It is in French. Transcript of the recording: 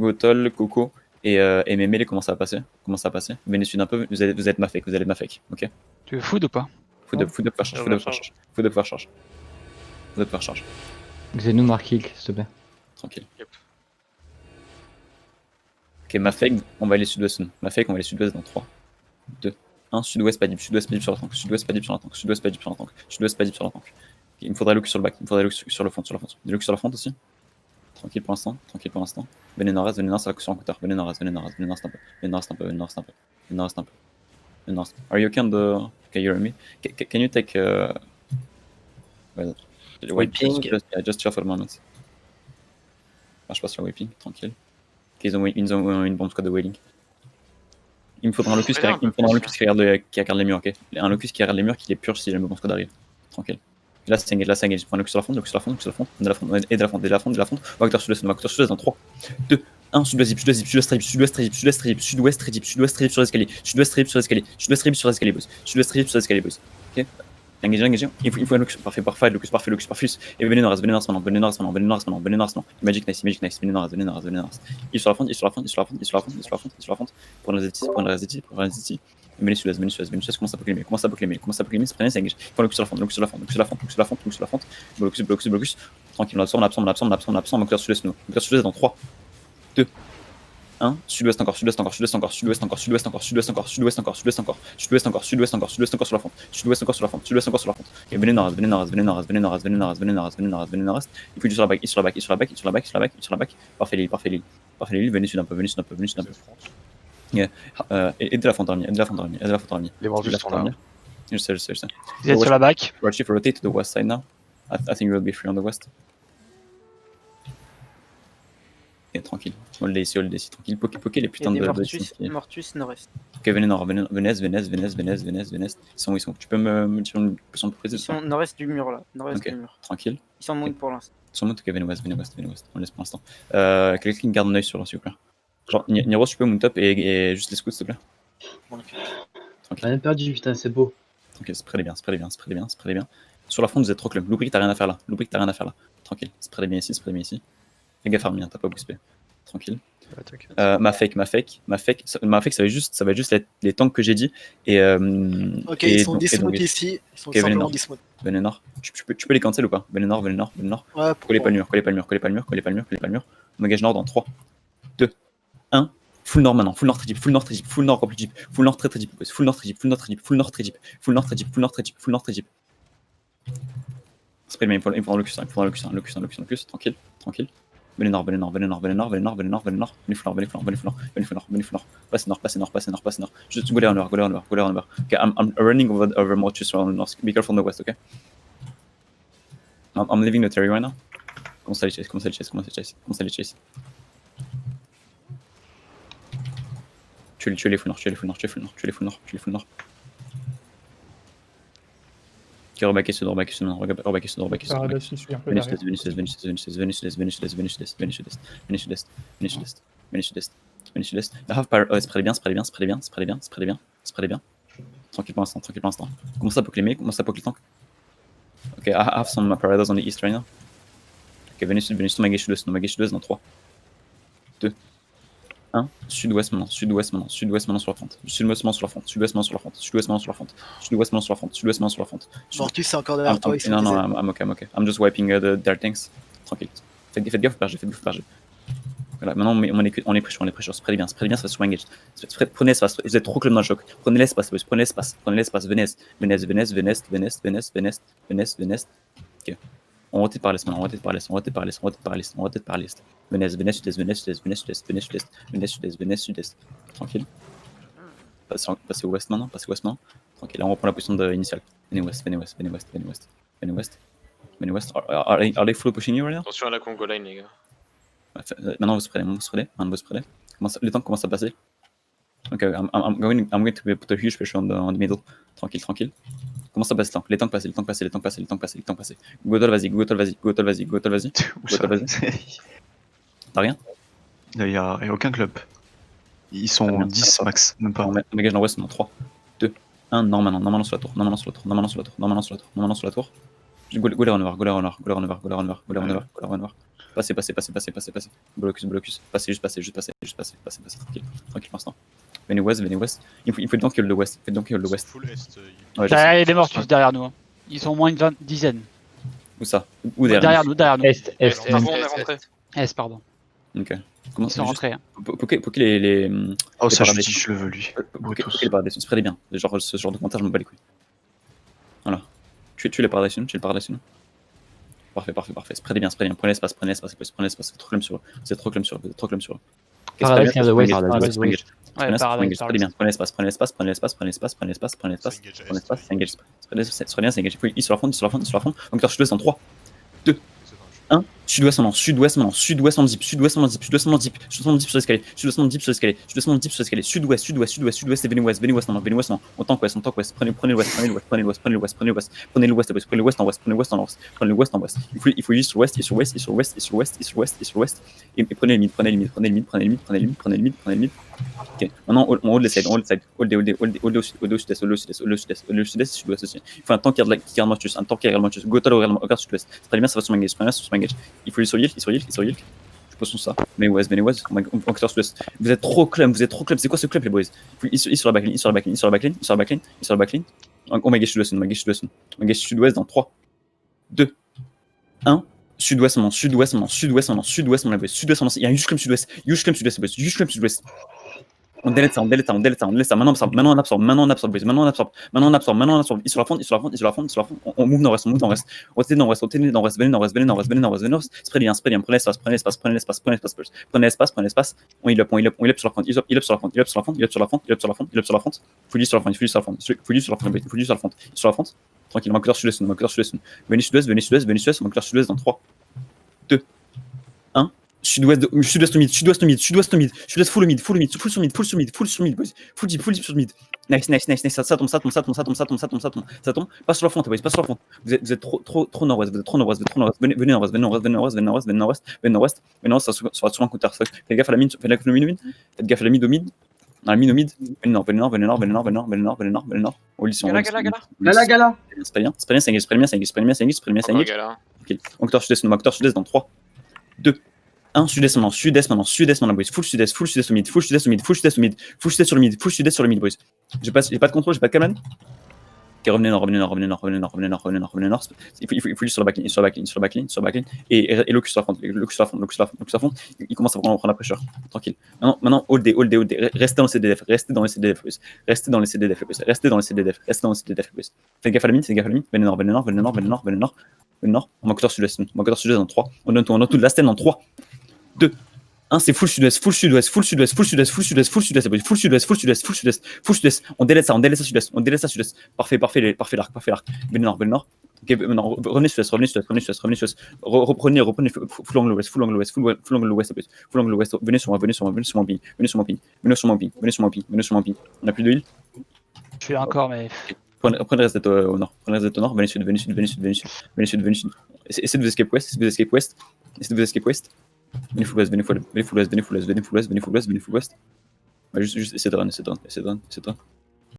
Gotol, Coco et Mémélé, comment ça va passer? Venez sud un peu, vous êtes ma fake, ok? Tu veux food ou pas? Food up, faire charge. Xenou Markill, s'il te plaît. Tranquille. Yep. Ok, ma fake, on va aller sud-ouest. Dans 3, 2, 1. Sud-ouest, pas deep sur la tank. Sud-ouest, pas deep sur la tank. Il me faudrait look sur le back. Il me faudrait look sur le front. Des look sur la front aussi. Tranquille pour l'instant. Venez nord-est, sur un coup tard. Venez nord-est un peu. Are you okay on the... Okay, you hear me? Can you take... Whipping. Just chill for a moment. Je passe sur Whipping, tranquille. Ok, ils ont une bombe squad de wailing. Il me faudra un locus qui regarde les murs, ok? Un locus qui regarde les murs, qui les purge si jamais bombe squad arrive. Tranquille. Là, c'est engage. Prends un locus sur la front. Et de la front. On va acteur sud-ouest dans 3, 2, 1. Sud-ouest trip sur l'escalier. Boys. Ok? Engage. Il faut un locus. Parfait. Locus. Et venez nord-est maintenant. Magic nice. Venez nord-est. Il sur la front. Pour la ZT. Venez sud-est. Commence à proclamer. C'est très bien, c'est engage. Il faut un locus sur la front. Blocus. Tranquille, on absorbe. Moteur sud-est dans 3, 2, 1. Sud-ouest encore. Sud-ouest encore sur la front. Sud-ouest encore sur la front. Et venez nord-est. Il faut du sur la back. Parfait l'île. Venez sud un peu. Yeah. Et de la fontaine. Les mordus sont là. Je sais. Vous êtes sur la back. Warchief, rotate to the west side now. I think you will be free on the west. Et tranquille. On le laisse ici, tranquille. Poké les putains de... Mortus nord-est. Ok, venez nord. Venez. Ils sont où ils sont? Tu peux me Ils sont nord-est du mur là. Ok, tranquille. Ils sont mount pour l'instant. Ok, venez west. On laisse pour l'instant. Quelqu'un qui garde un œil sur eux, s'il vous plaît. Genre, Niro, tu peux mount up et juste les scouts, s'il te plaît. On a perdu, putain, c'est beau. Ok, c'est très bien. Sur la front, vous êtes trop club. Loupri, t'as rien à faire là. Tranquille. C'est très bien ici. Fais gaffe, Armin, t'as pas boosté. Tranquille. Ma fake, ça va être juste les tanks que j'ai dit. Ok, ils sont dismount ici. Ils sont simplement dismount. Venez nord. Tu peux les cancel ou pas? Venez nord. Ouais, Collez pas le mur. On engage nord dans 3, 2, 1. Full nord maintenant. Full nord rempli deep. Full nord très deep. Full nord très deep. Spray, mais il me faut un locus. Tranquille. Venez nord. Venez nord. Passez nord. Just go down. Okay, I'm running over Mortus around the north. Be careful on the west, okay? I'm leaving the terry right now. Commence à les chase. Tu les full nord. Ok, rebacker sud. Venez sud-est. Have power. Spread bien. Tranquille pour l'instant. Commence à poke les tanks. Ok, I have some parados on the east right now. Ok, venez sud, magage sud-ouest dans 3, 2, 1. Sud-ouest maintenant sur la front. Mortus, c'est encore derrière toi. Non, I'm okay. I'm just wiping the dirt tanks. Tranquille. Faites gaffe au berger. Voilà, maintenant on est pressure. Spread bien, ça va sur engage. Prenez l'espace, vous êtes trop club dans le choc. Prenez l'espace, venez. Ok. On rotate par l'est maintenant, Venez sud-est. Tranquille. Passez au ouest maintenant. Tranquille, là on reprend la position initiale. Venez ouest. Are they full pushing you right now? Attention à la Congo line, les gars. Maintenant vous spreadez. Les temps commencent à passer. Ok, I'm going to put a huge pressure on the middle. Tranquille. Comment ça passe les tanks passent. Gotol, vas-y. T'as rien? Il y a aucun club. Ils sont 10 max, même pas. On dégage dans l'ouest dans 3, 2, 1. Normalement sur la tour. Go en noir. Passez. Blocus. Passez, tranquille, pour l'instant. Venez West. Il faut donc kill le West. Full est. Ouais, Il y a des mortus derrière nous. Ils sont au moins une dizaine. Où ça? Où Derrière nous. Est. On est rentré. S, pardon. Ok. Comment Ils sont rentrés. Poké les. Oh, ça, je paradis. dis, je le veux, lui. Poké les paradis. Spreadez bien. Genre, ce genre de commentaire, je m'en bats les couilles. Voilà. Tu les paradis. Parfait. Spreadez bien. Prenez l'espace. Vous êtes trop clum sur eux. Paradise near the west. Ouais, paradise. Prenez bien. Prenez l'espace. S'engage. Il sur la front. Donc, je te laisse en 3, 2, 1. Sud-ouest maintenant, sud-ouest en deep sur l'escalier, sud-ouest et venez ouest maintenant, on tank ouest, prenez l'ouest en ouest, il faut juste sur l'ouest, et prenez le mid, ok, maintenant on hold les sides, hold au sud-est aussi, il faut un tank qui garde Mortus, Gotal regarde sud-ouest, c'est très bien, ça va sur Mangage, il faut lui sur Yield, je pose ça. Venez West, on clear sud-ouest. Vous êtes trop clum, c'est quoi ce club les boys? Il sur la backline. On magage sud-ouest dans 3, 2, 1. Sud-ouest maintenant, il y a un huge clum sud-ouest, boys. On delete ça. Maintenant on absorbe, boys. Maintenant on absorbe. Il sur la front. On move nord-ouest. Rotate nord-ouest. Venez nord-ouest. Spread bien. Prenez l'espace. On heal up sur la front. Full sur la front. Tranquille, on clear sud-ouest. Venez sud-ouest, on clear sud-ouest dans 3, 2, 1. Sud-ouest au mid, full mid, boys. Full deep sur mid. Nice. Ça tombe. Pas sur la front, boys, Vous êtes trop nord-ouest, Venez nord-ouest. Ça sera sur un counter. Faites gaffe à la mid, Faites gaffe à la mid au mid. Dans la mid au mid. Venez nord. On lit sur Gala. C'est pas bien, c'est engage. Ok, on clear sud-est dans 3, 2, 1. Sud-est maintenant, boys. Full sud-est au mid. Full sud-est sur le mid, boys. J'ai pas de contrôle, j'ai pas de caman. Ok, revenez nord. Il faut lui sur la backline. Et locus sur la front. Il commence à prendre la pressure. Tranquille. Maintenant, hold day. Restez dans les CDF, boys. Restez dans les CDF, boys. Faites gaffe à la mine. Venez nord. On va cutter sud-est dans 3. On donne tout de la stand dans 3, 2, 1. C'est full sud-est. Full sud-est. On délète ça sud-est. Parfait l'arc. Venez nord. Ok, maintenant, revenez sud-est. Reprenez full angle ouest. Venez sur mon ping. On a plus de heal. Je suis encore, mais. Prenez le reste au nord. Venez sud. Essayez de vous escape west. Venez full west. Ouais, juste essayez de run.